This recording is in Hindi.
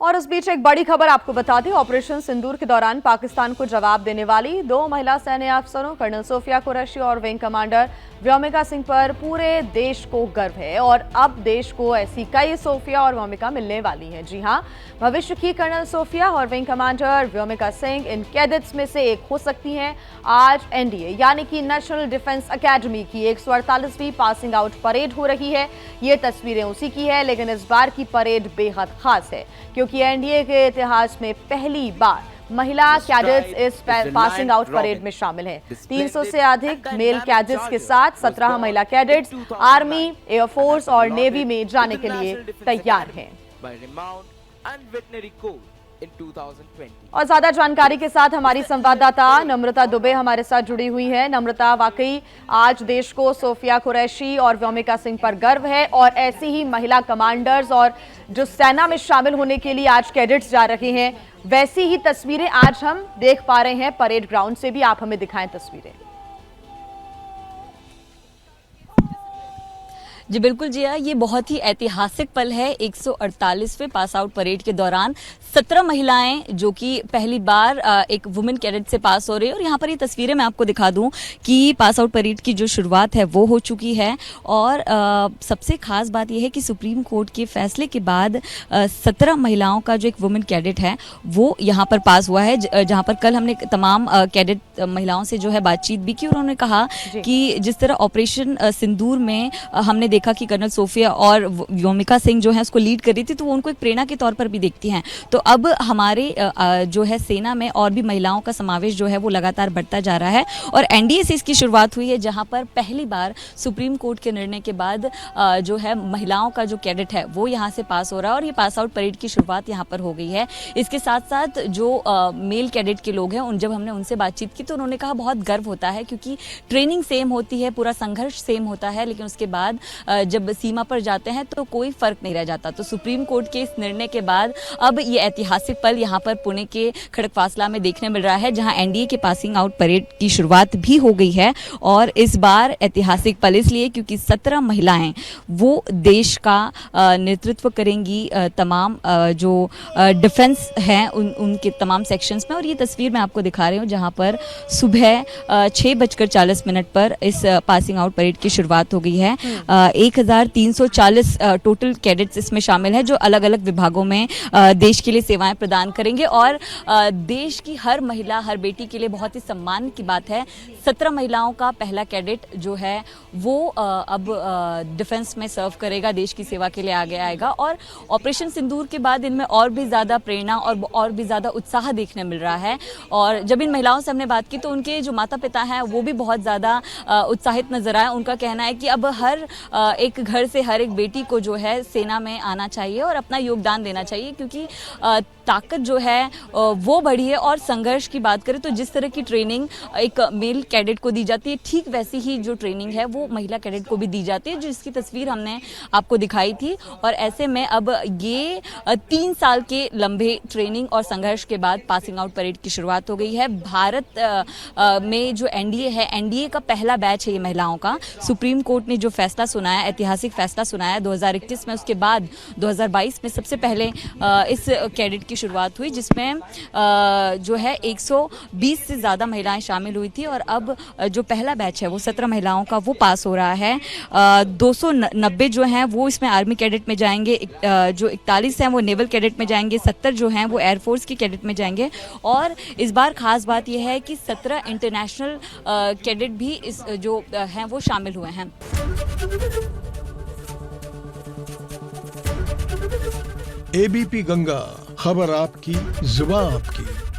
और इस बीच एक बड़ी खबर आपको बता दें, ऑपरेशन सिंदूर के दौरान पाकिस्तान को जवाब देने वाली 2 महिला सैन्य अफसरों कर्नल सोफिया कुरैशी और विंग कमांडर व्योमिका सिंह पर पूरे देश को गर्व है और अब देश को ऐसी कई सोफिया और व्योमिका मिलने वाली हैं। जी हां, भविष्य की कर्नल सोफिया और विंग कमांडर व्योमिका सिंह इन कैडेट्स में से एक हो सकती हैं। आज एनडीए यानी कि नेशनल डिफेंस एकेडमी की 148वीं पासिंग आउट परेड हो रही है। ये तस्वीरें उसी की है, लेकिन इस बार की परेड बेहद खास है क्योंकि एनडीए के इतिहास में पहली बार महिला कैडेट्स इस पासिंग आउट परेड में शामिल हैं। 300 से अधिक मेल कैडेट्स के साथ 17 महिला कैडेट्स आर्मी, एयरफोर्स और नेवी में जाने के लिए तैयार हैं। और ज्यादा जानकारी के साथ हमारी संवाददाता नम्रता दुबे हमारे साथ जुड़ी हुई है। नम्रता, वाकई आज देश को सोफिया कुरैशी और व्योमिका सिंह पर गर्व है और ऐसी ही महिला कमांडर्स और जो सेना में शामिल होने के लिए आज कैडेट्स जा रहे हैं, वैसी ही तस्वीरें आज हम देख पा रहे हैं परेड ग्राउंड से भी। आप हमें दिखाएं तस्वीरें। जी बिल्कुल जिया, ये बहुत ही ऐतिहासिक पल है। 148वें पास आउट परेड के दौरान 17 महिलाएं जो कि पहली बार एक वुमेन कैडेट से पास हो रही है और यहाँ पर ये तस्वीरें मैं आपको दिखा दूं कि पास आउट परेड की जो शुरुआत है वो हो चुकी है। और सबसे खास बात यह है कि सुप्रीम कोर्ट के फैसले के बाद 17 महिलाओं का जो एक वुमेन कैडेट है वो यहाँ पर पास हुआ है, जहाँ पर कल हमने तमाम कैडेट महिलाओं से जो है बातचीत भी की और उन्होंने कहा कि जिस तरह ऑपरेशन सिंदूर में हमने देखा कि कर्नल सोफिया और व्योमिका सिंह जो है उसको लीड कर रही थी, तो वो उनको एक प्रेरणा के तौर पर भी देखती हैं। तो अब हमारे जो है सेना में और भी महिलाओं का समावेश जो है वो लगातार बढ़ता जा रहा है और एनडीए से इसकी शुरुआत हुई है, जहां पर पहली बार सुप्रीम कोर्ट के निर्णय के बाद जो है महिलाओं का जो कैडेट है वो यहां से पास हो रहा है और ये पास आउट परेड की शुरुआत यहां पर हो गई है। इसके साथ साथ जो मेल कैडेट के लोग हैं जब हमने उनसे बातचीत की तो उन्होंने कहा बहुत गर्व होता है क्योंकि ट्रेनिंग सेम होती है, पूरा संघर्ष सेम होता है, लेकिन उसके बाद जब सीमा पर जाते हैं तो कोई फर्क नहीं रह जाता। तो सुप्रीम कोर्ट के इस निर्णय के बाद अब ये ऐतिहासिक पल यहाँ पर पुणे के खड़कवासला में देखने मिल रहा है, जहाँ एनडीए के पासिंग आउट परेड की शुरुआत भी हो गई है। और इस बार ऐतिहासिक पल इसलिए क्योंकि 17 महिलाएं वो देश का नेतृत्व करेंगी तमाम जो डिफेंस हैं उनके तमाम सेक्शंस में। और ये तस्वीर मैं आपको दिखा रही हूँ जहाँ पर सुबह 6:40 पर इस पासिंग आउट परेड की शुरुआत हो गई है। 1340 टोटल कैडेट्स इसमें शामिल हैं जो अलग अलग विभागों में देश के लिए सेवाएं प्रदान करेंगे और देश की हर महिला, हर बेटी के लिए बहुत ही सम्मान की बात है। 17 महिलाओं का पहला कैडेट जो है वो अब डिफेंस में सर्व करेगा, देश की सेवा के लिए आगे आएगा। और ऑपरेशन सिंदूर के बाद इनमें और भी ज़्यादा प्रेरणा और भी ज़्यादा उत्साह देखने मिल रहा है। और जब इन महिलाओं से हमने बात की तो उनके जो माता पिता हैं वो भी बहुत ज़्यादा उत्साहित नजर आए। उनका कहना है कि अब हर एक घर से हर एक बेटी को जो है सेना में आना चाहिए और अपना योगदान देना चाहिए क्योंकि ताकत जो है वो बढ़ी है। और संघर्ष की बात करें तो जिस तरह की ट्रेनिंग एक मेल कैडेट को दी जाती है, ठीक वैसी ही जो ट्रेनिंग है वो महिला कैडेट को भी दी जाती है, जिसकी तस्वीर हमने आपको दिखाई थी। और ऐसे में अब ये 3 साल के लंबे ट्रेनिंग और संघर्ष के बाद पासिंग आउट परेड की शुरुआत हो गई है। भारत में जो एनडीए है, एनडीए का पहला बैच है ये महिलाओं का। सुप्रीम कोर्ट ने जो फैसला सुनाया, ऐतिहासिक फैसला सुनाया 2021 में, उसके बाद 2022 में सबसे पहले इस कैडेट की शुरुआत हुई जिसमें जो है 120 से ज़्यादा महिलाएं शामिल हुई थी। और अब जो पहला बैच है वो 17 महिलाओं का वो पास हो रहा है। 290 जो हैं वो इसमें आर्मी कैडेट में जाएंगे, जो 41 हैं वो नेवल कैडेट में जाएंगे, 70 जो हैं वो एयरफोर्स की कैडेट में जाएंगे। और इस बार खास बात यह है कि 17 इंटरनेशनल कैडेट भी इस जो हैं वो शामिल हुए हैं। एबीपी गंगा, खबर आपकी, जुबान आपकी।